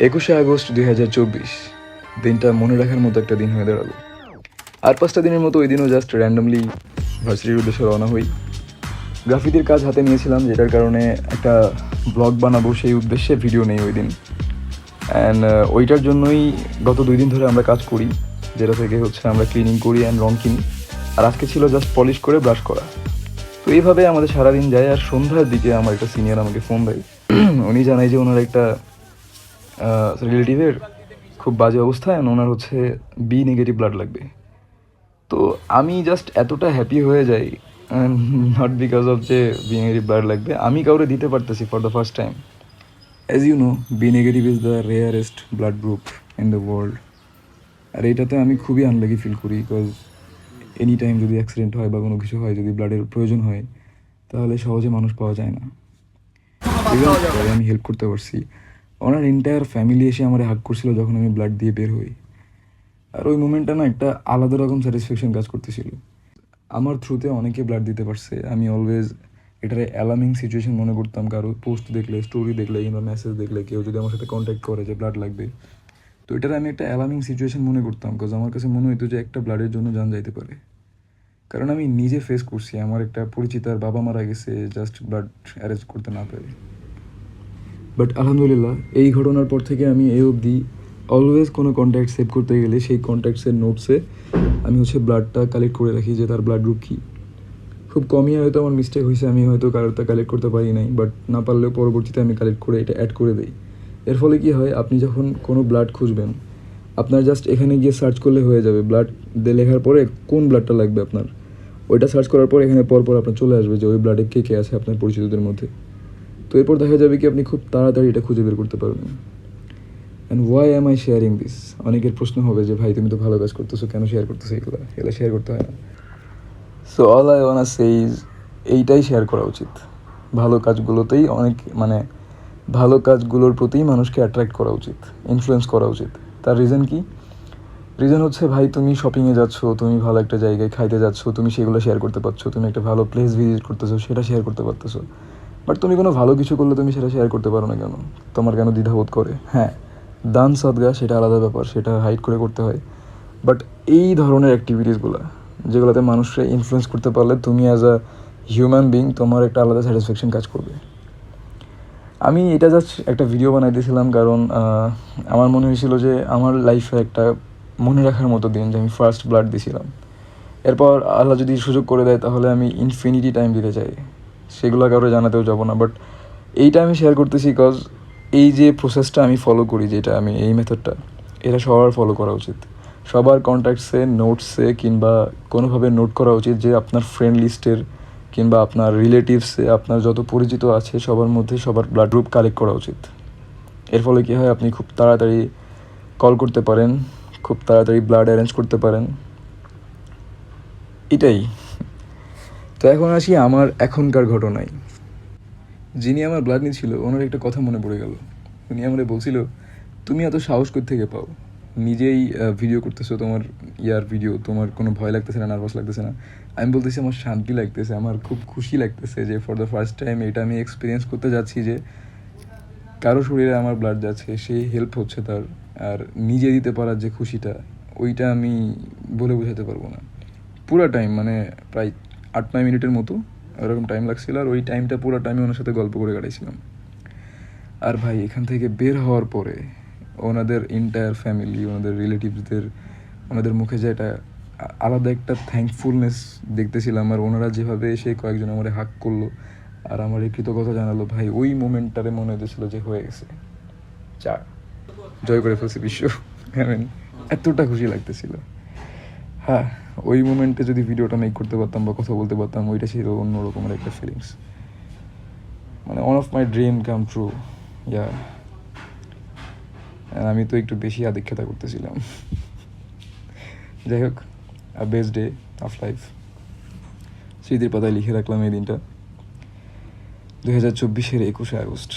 21শে August 2024 দিনটা মনে রাখার মতো একটা দিন হয়ে দাঁড়ালো। আর 5টা দিনের মতো ওই দিনও জাস্ট র্যান্ডমলি ভার্সিটির উদ্দেশ্যে রওনা হই। গ্রাফিতির কাজ হাতে নিয়েছিলাম, যেটার কারণে একটা ব্লগ বানাবো সেই উদ্দেশ্যে ভিডিও নেই ওই দিন। অ্যান্ড ওইটার জন্যই গত 2 দিন ধরে আমরা কাজ করি, যেটা থেকে হচ্ছে আমরা ক্লিনিং করি অ্যান্ড রং কিনি। আর আজকে ছিল জাস্ট পলিশ করে ব্রাশ করা। তো এইভাবে আমাদের সারাদিন যায়। আর সন্ধ্যার দিকে আমার একটা সিনিয়র আমাকে ফোন দেয়। উনি জানায় যে ওনার একটা রিলেটিভের খুব বাজে অবস্থা অ্যান্ড ওনার হচ্ছে বি নেগেটিভ ব্লাড লাগবে। তো আমি জাস্ট এতটা হ্যাপি হয়ে যাই, নট বিকজ অফ যে বি নেগেটিভ ব্লাড লাগবে, আমি কাউরে দিতে পারতেছি for the first time. As you know, B negative is the rarest blood group in the world. আর এইটাতে আমি খুবই আনলাকি ফিল করি, বিকজ এনি টাইম যদি অ্যাক্সিডেন্ট হয় বা কোনো কিছু হয়, যদি ব্লাডের প্রয়োজন হয়, তাহলে সহজে মানুষ পাওয়া যায় না। আমি হেল্প করতে পারছি। ওনার এন্টায়ার ফ্যামিলি এসে আমার হাগ করছিল যখন আমি ব্লাড দিয়ে বের হই। আর ওই মোমেন্টটা না একটা আলাদা রকম স্যাটিসফ্যাকশন কাজ করতেছিল। আমার থ্রুতে অনেকে ব্লাড দিতে পারছে। আমি অলওয়েজ এটারে অ্যালার্মিং সিচুয়েশন মনে করতাম। কারো পোস্ট দেখলে, স্টোরি দেখলে কিংবা মেসেজ দেখলে কেউ যদি আমার সাথে কন্ট্যাক্ট করে যে ব্লাড লাগবে, তো এটারে আমি একটা অ্যালার্মিং সিচুয়েশন মনে করতাম। বিকজ আমার কাছে মনে হতো যে একটা ব্লাডের জন্য জান যাইতে পারে। কারণ আমি নিজে ফেস করছি, আমার একটা পরিচিতার বাবা মারা গেছে জাস্ট ব্লাড অ্যারেঞ্জ করতে না পেরে। বাট আলহামদুলিল্লাহ, এই ঘটনার পর থেকে আমি এই অবধি অলওয়েজ কোনো কন্ট্যাক্ট সেভ করতে গেলে সেই কন্ট্যাক্টসের নোটসে আমি হচ্ছে ব্লাডটা কালেক্ট করে রাখি যে তার ব্লাড গ্রুপ কী। খুব কমই হয়তো আমার মিস্টেক হয়েছে, আমি হয়তো কারোরটা কালেক্ট করতে পারি নাই, বাট না পারলেও পরবর্তীতে আমি কালেক্ট করে এটা অ্যাড করে দিই। এর ফলে কী হয়, আপনি যখন কোনো ব্লাড খুঁজবেন, আপনার জাস্ট এখানে গিয়ে সার্চ করলে হয়ে যাবে। ব্লাড দিয়ে লেখার পরে কোন ব্লাডটা লাগবে আপনার, ওইটা সার্চ করার পর এখানে পরপর আপনার চলে আসবে যে ওই ব্লাডে কে কে আছে আপনার পরিচিতদের মধ্যে। তো এরপর দেখা যাবে কি আপনি খুব তাড়াতাড়ি এটা খুঁজে বের করতে পারবেন। And why am I sharing this? অনেকের প্রশ্ন হবে যে ভাই তুমি তো ভালো কাজ করতেছো, কেন শেয়ার করতেছো? এগুলো শেয়ার করতে হয় না। So all I ওয়ান্না say is, এইটাই শেয়ার করা উচিত। ভালো কাজগুলোতেই ভালো কাজগুলোর প্রতি মানুষকে অ্যাট্রাক্ট করা উচিত, ইনফ্লুয়েন্স করা উচিত। তার রিজন কি? রিজন হচ্ছে ভাই তুমি শপিংয়ে যাচ্ছ, তুমি ভালো একটা জায়গায় খাইতে যাচ্ছ, তুমি সেগুলো শেয়ার করতে পারছো। তুমি একটা ভালো প্লেস ভিজিট করতেছো, সেটা শেয়ার করতে পারতেছো। বাট তুমি কোনো ভালো কিছু করলে তুমি সেটা শেয়ার করতে পারো না কেন? তোমার কেন দ্বিধাবোধ করে? হ্যাঁ, দান সদগা সেটা আলাদা ব্যাপার, সেটা হাইড করে করতে হয়। বাট এই ধরনের অ্যাক্টিভিটিসগুলো যেগুলোতে মানুষকে ইনফ্লুয়েন্স করতে পারলে তুমি অ্যাজ আ হিউম্যান বিং তোমার একটা আলাদা স্যাটিসফ্যাকশন কাজ করবে। আমি এটা জাস্ট একটা ভিডিও বানাই দিয়েছিলাম কারণ আমার মনে হয়েছিল যে আমার লাইফে একটা মনে রাখার মতো দিন যে আমি ফার্স্ট ব্লাড দিয়েছিলাম। এরপর আল্লাহ যদি সুযোগ করে দেয় তাহলে আমি ইনফিনিটি টাইম দিতে চাই, সেগুলো কারো জানাতেও যাব না। বাট এইটা আমি শেয়ার করতেছি বিকজ এই যে প্রসেসটা আমি ফলো করি, যেটা আমি এই মেথডটা, এটা সবার ফলো করা উচিত। সবার কন্ট্যাক্টসে, নোটসে কিংবা কোনোভাবে নোট করা উচিত যে আপনার ফ্রেন্ড লিস্টের কিংবা আপনার রিলেটিভসে আপনার যত পরিচিত আছে সবার মধ্যে সবার ব্লাড গ্রুপ কালেক্ট করা উচিত। এর ফলে কী হয়, আপনি খুব তাড়াতাড়ি কল করতে পারেন, খুব তাড়াতাড়ি ব্লাড অ্যারেঞ্জ করতে পারেন। এটাই। তো এখন আসি আমার এখনকার ঘটনায়। যিনি আমার ব্লাড নিয়েছিল ওনার একটা কথা মনে পড়ে গেল। উনি আমাকে বলছিল, তুমি এত সাহস কোথা থেকে পাও? নিজেই ভিডিও করতেছো, তোমার ভিডিও, তোমার কোনো ভয় লাগতেছে না, নার্ভাস লাগতেছে না? আমি বলতেছি আমার শান্তি লাগতেছে, আমার খুব খুশি লাগতেছে যে ফর দ্য ফার্স্ট টাইম এটা আমি এক্সপিরিয়েন্স করতে যাচ্ছি যে কারো শরীরে আমার ব্লাড যাচ্ছে, সেই হেল্প হচ্ছে তার। আর নিজে দিতে পারার যে খুশিটা, ওইটা আমি বলে বোঝাতে পারবো না। পুরো টাইম মানে প্রায় 8-9 মিনিটের মতো ওরকম টাইম লাগছিল। আর ওই টাইমটা পুরো টাইমে ওনার সাথে গল্প করে কাটাইছিলাম। আর ভাই এখান থেকে বের হওয়ার পরে ওনাদের এন্টায়ার ফ্যামিলি, ওনাদের রিলেটিভসদের, ওনাদের মুখে যে একটা আলাদা একটা থ্যাঙ্কফুলনেস দেখতেছিলাম। আর ওনারা যেভাবে এসে কয়েকজন আমার হাক করলো আর আমার এই কৃতজ্ঞতা জানালো, ভাই ওই মোমেন্টটারে মনে হতেছিল যে হয়ে গেছে, চা জয় করে ফেলছি বিশ্ব। এতটা খুশি লাগতেছিল। হ্যাঁ, ওই মোমেন্টে যদি ভিডিওটা মেক করতে পারতাম বা কথা বলতে পারতাম, ওইটা ছিল অন্য রকমের একটা ফিলিংস। মানে one of my dream come true. Yeah, আমি তো একটু বেশি আদিক্ষেতা করতেছিলাম। যাই হোক, a best day of life. স্মৃতির পাতায় লিখে রাখলাম এই দিনটা, 2024-এর 21শে আগস্ট।